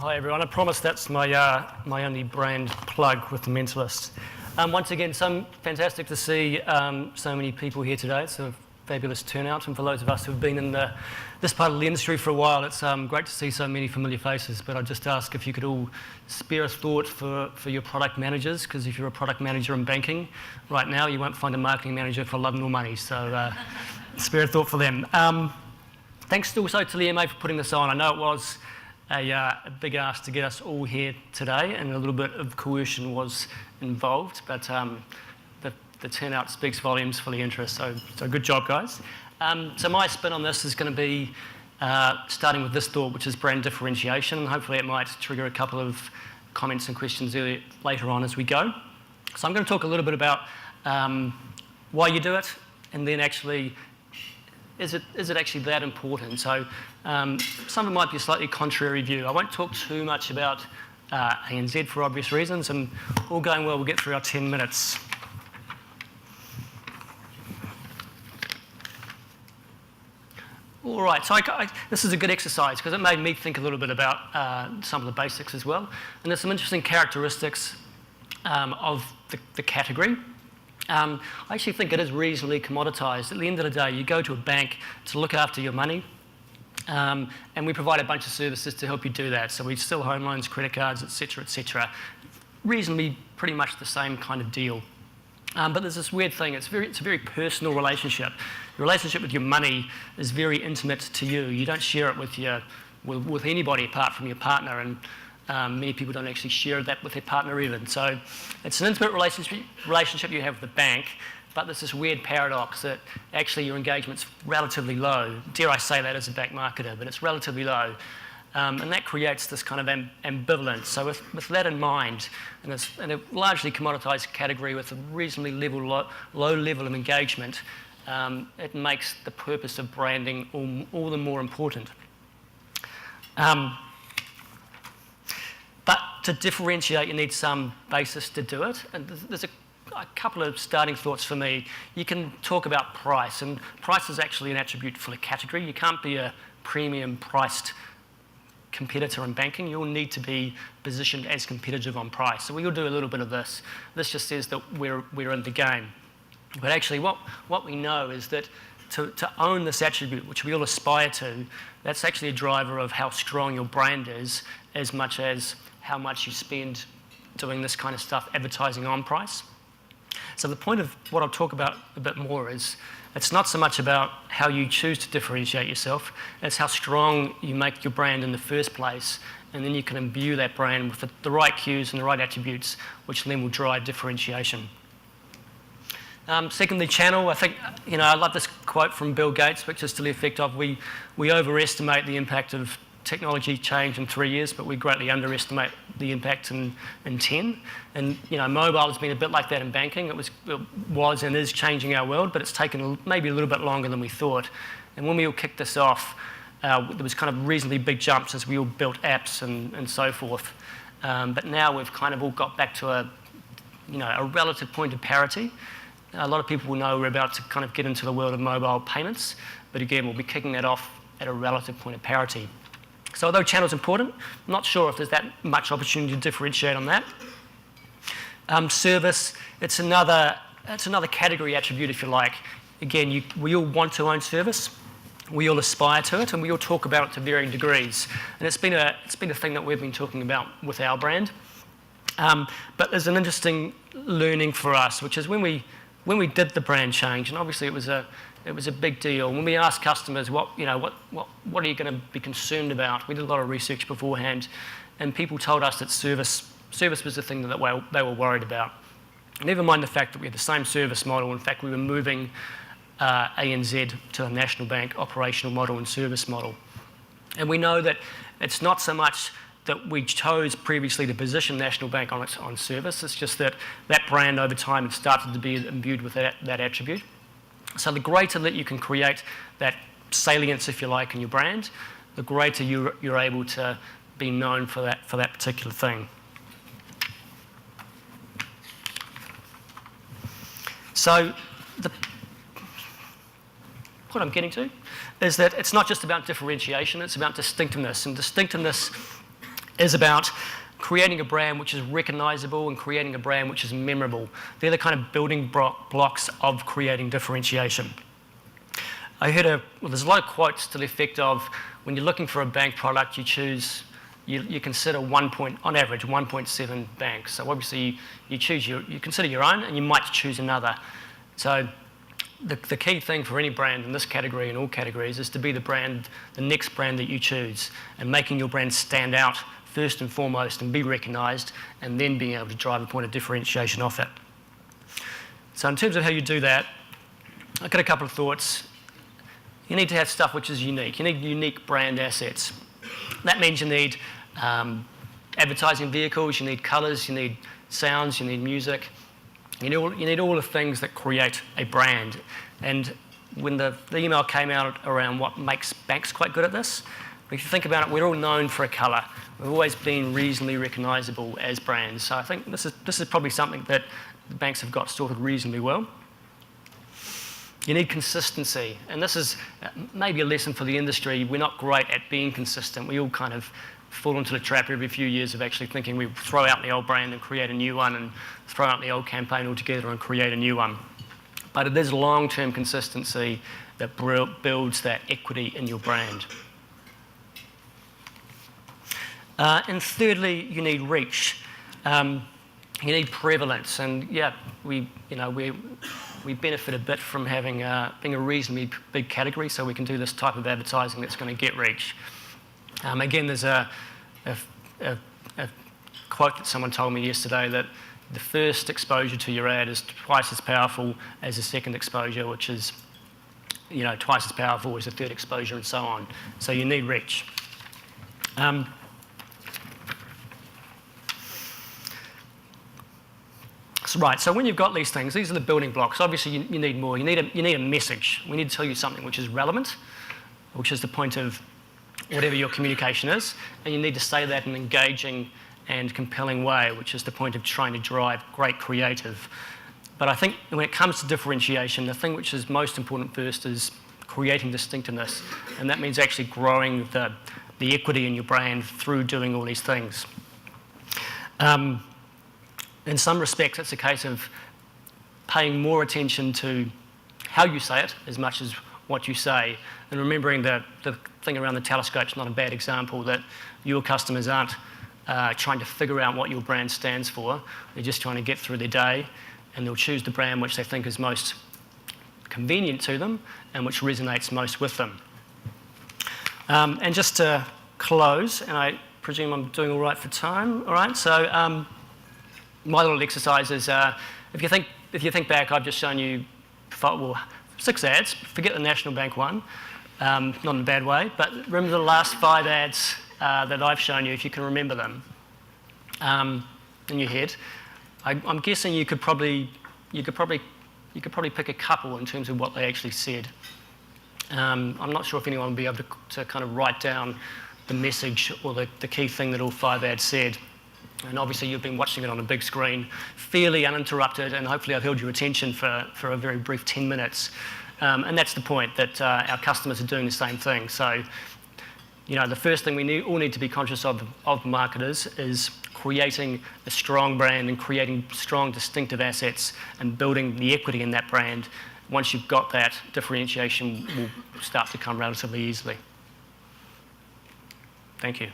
Hi everyone, I promise that's my only brand plug with the Mentalist. Once again, fantastic to see so many people here today. It's a fabulous turnout, and for those of us who've been in this part of the industry for a while, it's great to see so many familiar faces. But I'd just ask if you could all spare a thought for your product managers, because if you're a product manager in banking right now, you won't find a marketing manager for love nor money, so spare a thought for them. Thanks also to the MA for putting this on. I know it was a big ask to get us all here today, and a little bit of coercion was involved, but the turnout speaks volumes for the interest, so good job, guys. So my spin on this is going to be starting with this thought, which is brand differentiation, and hopefully it might trigger a couple of comments and questions later on as we go. So I'm going to talk a little bit about why you do it, and then actually, is it actually that important? So some of it might be a slightly contrary view. I won't talk too much about ANZ for obvious reasons, and all going well, we'll get through our 10 minutes. All right, so this is a good exercise because it made me think a little bit about some of the basics as well. And there's some interesting characteristics of the category. I actually think it is reasonably commoditised. At the end of the day, you go to a bank to look after your money, and we provide a bunch of services to help you do that. So we sell home loans, credit cards, etc., etc. Reasonably pretty much the same kind of deal. But there's this weird thing. It's a very personal relationship. Your relationship with your money is very intimate to you. You don't share it with anybody apart from your partner, and many people don't actually share that with their partner even. So it's an intimate relationship you have with the bank, but there's this weird paradox that actually your engagement's relatively low. Dare I say that as a bank marketer, but it's relatively low. And that creates this kind of ambivalence. So with that in mind, and it's in a largely commoditised category with a reasonably low level of engagement, it makes the purpose of branding all the more important. But to differentiate, you need some basis to do it. And there's a couple of starting thoughts for me. You can talk about price, and price is actually an attribute for the category. You can't be a premium priced competitor in banking. You'll need to be positioned as competitive on price. So we'll do a little bit of this. This just says that we're in the game. But actually what we know is that to own this attribute, which we all aspire to, that's actually a driver of how strong your brand is, as much as how much you spend doing this kind of stuff, advertising on price. So the point of what I'll talk about a bit more is it's not so much about how you choose to differentiate yourself, it's how strong you make your brand in the first place, and then you can imbue that brand with the right cues and the right attributes, which then will drive differentiation. Secondly, channel. I think, I love this quote from Bill Gates, which is to the effect of we overestimate the impact of technology change in 3 years, but we greatly underestimate the impact in 10. And mobile has been a bit like that in banking. It was and is changing our world, but it's taken maybe a little bit longer than we thought. And when we all kicked this off, there was kind of reasonably big jumps as we all built apps and so forth. But now we've kind of all got back to a relative point of parity. A lot of people will know we're about to kind of get into the world of mobile payments, but again, we'll be kicking that off at a relative point of parity. So although channel's important, I'm not sure if there's that much opportunity to differentiate on that. Service, it's another category attribute, if you like. Again, we all want to own service, we all aspire to it, and we all talk about it to varying degrees. And it's been a thing that we've been talking about with our brand. But there's an interesting learning for us, which is when we did the brand change, and obviously it was a big deal. When we asked customers what are you going to be concerned about, we did a lot of research beforehand, and people told us that service was the thing that they were worried about. Never mind the fact that we had the same service model. In fact, we were moving ANZ to a national bank operational model and service model. And we know that it's not so much that we chose previously to position National Bank on service. It's just that brand over time had started to be imbued with that attribute. So the greater that you can create that salience, if you like, in your brand, the greater you're able to be known for that particular thing. So what I'm getting to is that it's not just about differentiation, it's about distinctiveness. And distinctiveness is about creating a brand which is recognisable and creating a brand which is memorable. They're the kind of building blocks of creating differentiation. I heard there's a lot of quotes to the effect of when you're looking for a bank product, you consider on average 1.7 banks. So obviously you consider your own and you might choose another. So the key thing for any brand in this category and all categories is to be the next brand that you choose, and making your brand stand out first and foremost and be recognised, and then being able to drive a point of differentiation off it. So in terms of how you do that, I've got a couple of thoughts. You need to have stuff which is unique. You need unique brand assets. That means you need advertising vehicles, you need colours, you need sounds, you need music. You need all the things that create a brand. And when the email came out around what makes banks quite good at this, if you think about it, we're all known for a colour. We've always been reasonably recognisable as brands. So I think this is probably something that the banks have got sorted reasonably well. You need consistency, and this is maybe a lesson for the industry. We're not great at being consistent. We all kind of fall into the trap every few years of actually thinking we throw out the old brand and create a new one, and throw out the old campaign altogether and create a new one. But it is long-term consistency that builds that equity in your brand. And thirdly, you need reach. You need prevalence, and yeah, we benefit a bit from having being a reasonably big category, so we can do this type of advertising that's going to get reach. Again, there's a quote that someone told me yesterday that the first exposure to your ad is twice as powerful as the second exposure, which is twice as powerful as the third exposure, and so on. So you need reach. Right, so when you've got these things, these are the building blocks. Obviously, you need more. You need a message. We need to tell you something which is relevant, which is the point of whatever your communication is, and you need to say that in an engaging and compelling way, which is the point of trying to drive great creative. But I think when it comes to differentiation, the thing which is most important first is creating distinctiveness, and that means actually growing the equity in your brand through doing all these things. In some respects, it's a case of paying more attention to how you say it as much as what you say, and remembering the thing around the telescope's not a bad example, that your customers aren't trying to figure out what your brand stands for. They're just trying to get through their day, and they'll choose the brand which they think is most convenient to them and which resonates most with them. And just to close, and I presume I'm doing all right for time, all right? So my little exercise is, if you think back, I've just shown you 6 ads. Forget the National Bank one, not in a bad way, but remember the last 5 ads that I've shown you, if you can remember them in your head. I'm guessing you could probably pick a couple in terms of what they actually said. I'm not sure if anyone will be able to kind of write down the message or the key thing that all 5 ads said. And obviously you've been watching it on a big screen, fairly uninterrupted, and hopefully I've held your attention for a very brief 10 minutes. And that's the point, that our customers are doing the same thing. So, the first thing we all need to be conscious of marketers is creating a strong brand and creating strong distinctive assets and building the equity in that brand. Once you've got that, differentiation will start to come relatively easily. Thank you.